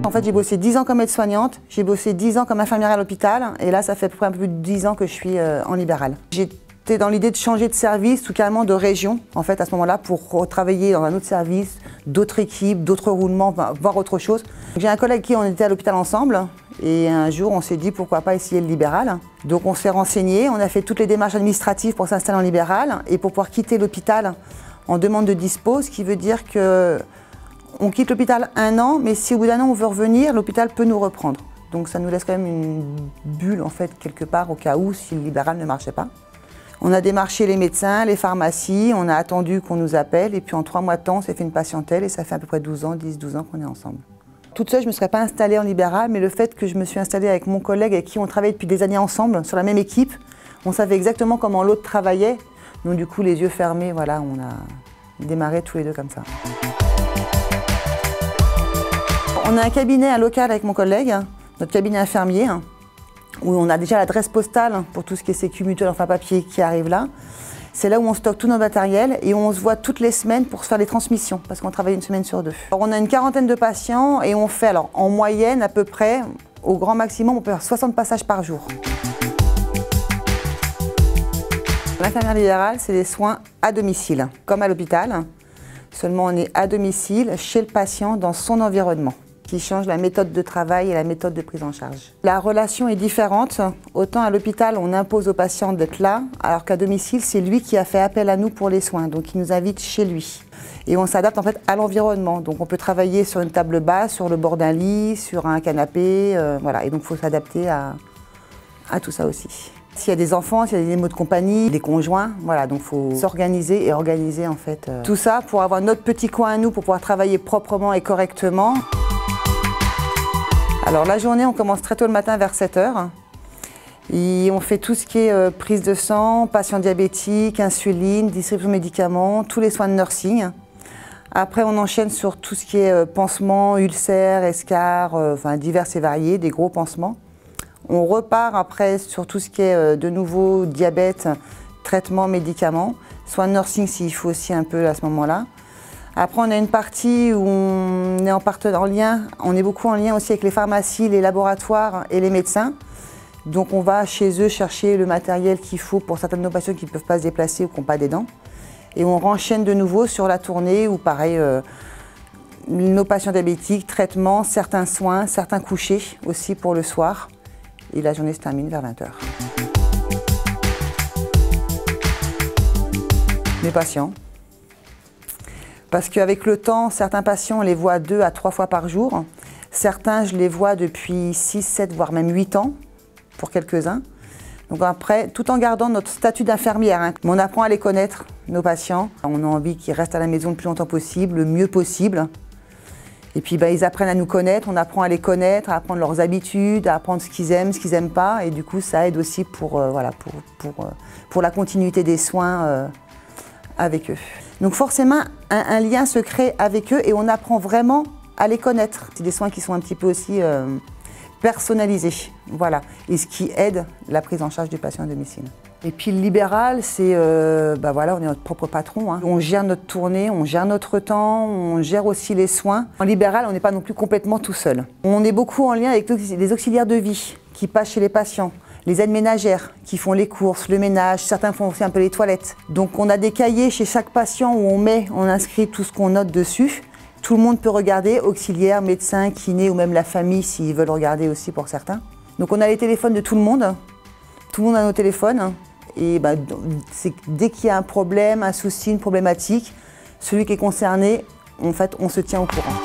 En fait, j'ai bossé 10 ans comme aide-soignante, j'ai bossé 10 ans comme infirmière à l'hôpital, et là, ça fait à peu près un peu plus de 10 ans que je suis en libéral. J'étais dans l'idée de changer de service ou carrément de région, en fait, à ce moment-là, pour travailler dans un autre service, d'autres équipes, d'autres roulements, voir autre chose. J'ai un collègue qui on était à l'hôpital ensemble, et un jour, on s'est dit pourquoi pas essayer le libéral. Donc, on s'est renseigné, on a fait toutes les démarches administratives pour s'installer en libéral, et pour pouvoir quitter l'hôpital en demande de dispo, ce qui veut dire que on quitte l'hôpital 1 an, mais si au bout d'1 an on veut revenir, l'hôpital peut nous reprendre. Donc ça nous laisse quand même une bulle en fait quelque part au cas où si le libéral ne marchait pas. On a démarché les médecins, les pharmacies, on a attendu qu'on nous appelle et puis en 3 mois de temps on s'est fait une patientèle et ça fait à peu près 12 ans, 10-12 ans qu'on est ensemble. Toute seule je ne me serais pas installée en libéral, mais le fait que je me suis installée avec mon collègue avec qui on travaillait depuis des années ensemble, sur la même équipe, on savait exactement comment l'autre travaillait. Donc du coup les yeux fermés, voilà, on a démarré tous les deux comme ça. On a un cabinet, un local avec mon collègue, notre cabinet infirmier, où on a déjà l'adresse postale pour tout ce qui est sécu mutuelle, enfin papier qui arrive là. C'est là où on stocke tout notre matériel et on se voit toutes les semaines pour se faire des transmissions, parce qu'on travaille 1 semaine sur 2. Alors, on a une quarantaine de patients et on fait, alors en moyenne à peu près, au grand maximum, on peut faire 60 passages par jour. L'infirmière libérale, c'est des soins à domicile, comme à l'hôpital. Seulement on est à domicile, chez le patient, dans son environnement, qui change la méthode de travail et la méthode de prise en charge. La relation est différente. Autant à l'hôpital, on impose au patient d'être là, alors qu'à domicile, c'est lui qui a fait appel à nous pour les soins, donc il nous invite chez lui. Et on s'adapte en fait à l'environnement. Donc on peut travailler sur une table basse, sur le bord d'un lit, sur un canapé, voilà. Et donc il faut s'adapter à tout ça aussi. S'il y a des enfants, s'il y a des animaux de compagnie, des conjoints, voilà, donc il faut s'organiser et organiser en fait tout ça pour avoir notre petit coin à nous, pour pouvoir travailler proprement et correctement. Alors la journée, on commence très tôt le matin vers 7 h. Et on fait tout ce qui est prise de sang, patient diabétique, insuline, distribution de médicaments, tous les soins de nursing. Après, on enchaîne sur tout ce qui est pansements, ulcères, escarres, enfin divers et variés, des gros pansements. On repart après sur tout ce qui est de nouveau diabète, traitement, médicaments, soins de nursing s'il faut aussi un peu à ce moment-là. Après, on a une partie où on est beaucoup en lien aussi avec les pharmacies, les laboratoires et les médecins. Donc on va chez eux chercher le matériel qu'il faut pour certains de nos patients qui ne peuvent pas se déplacer ou qui n'ont pas des dents. Et on renchaîne de nouveau sur la tournée où pareil, nos patients diabétiques, traitements, certains soins, certains couchers aussi pour le soir. Et la journée se termine vers 20 h. Mes patients. Parce qu'avec le temps, certains patients, on les voit 2 à 3 fois par jour. Certains, je les vois depuis 6, 7, voire même 8 ans, pour quelques-uns. Donc après, tout en gardant notre statut d'infirmière, mais on apprend à les connaître, nos patients. On a envie qu'ils restent à la maison le plus longtemps possible, le mieux possible. Et puis ils apprennent à nous connaître, on apprend à les connaître, à apprendre leurs habitudes, à apprendre ce qu'ils n'aiment pas. Et du coup, ça aide aussi pour la continuité des soins avec eux. Donc forcément, un lien se crée avec eux et on apprend vraiment à les connaître. C'est des soins qui sont un petit peu aussi personnalisés, voilà, et ce qui aide la prise en charge du patient à domicile. Et puis le libéral, c'est, voilà, on est notre propre patron, hein. On gère notre tournée, on gère notre temps, on gère aussi les soins. En libéral, on n'est pas non plus complètement tout seul. On est beaucoup en lien avec les auxiliaires de vie qui passent chez les patients. Les aides ménagères qui font les courses, le ménage, certains font aussi un peu les toilettes. Donc on a des cahiers chez chaque patient où on inscrit tout ce qu'on note dessus. Tout le monde peut regarder, auxiliaire, médecin, kiné ou même la famille s'ils veulent regarder aussi pour certains. Donc on a les téléphones de tout le monde a nos téléphones. Et dès qu'il y a un problème, un souci, une problématique, celui qui est concerné, en fait, on se tient au courant.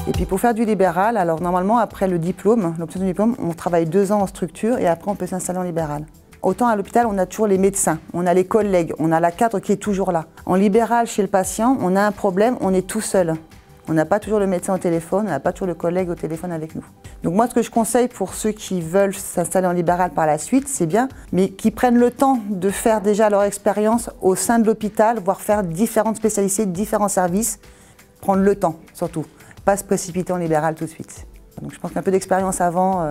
Et puis pour faire du libéral, alors normalement après le diplôme, l'obtention du diplôme, on travaille 2 ans en structure et après on peut s'installer en libéral. Autant à l'hôpital, on a toujours les médecins, on a les collègues, on a la cadre qui est toujours là. En libéral, chez le patient, on a un problème, on est tout seul. On n'a pas toujours le médecin au téléphone, on n'a pas toujours le collègue au téléphone avec nous. Donc moi, ce que je conseille pour ceux qui veulent s'installer en libéral par la suite, c'est bien, mais qu'ils prennent le temps de faire déjà leur expérience au sein de l'hôpital, voire faire différentes spécialités, différents services, prendre le temps surtout. Pas se précipiter en libéral tout de suite. Donc je pense qu'un peu d'expérience avant,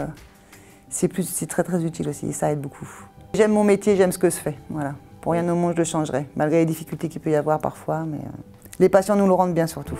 c'est très très utile aussi, ça aide beaucoup. J'aime mon métier, j'aime ce que je fais. Voilà. Pour rien au monde, je le changerai, malgré les difficultés qu'il peut y avoir parfois. Mais les patients nous le rendent bien surtout.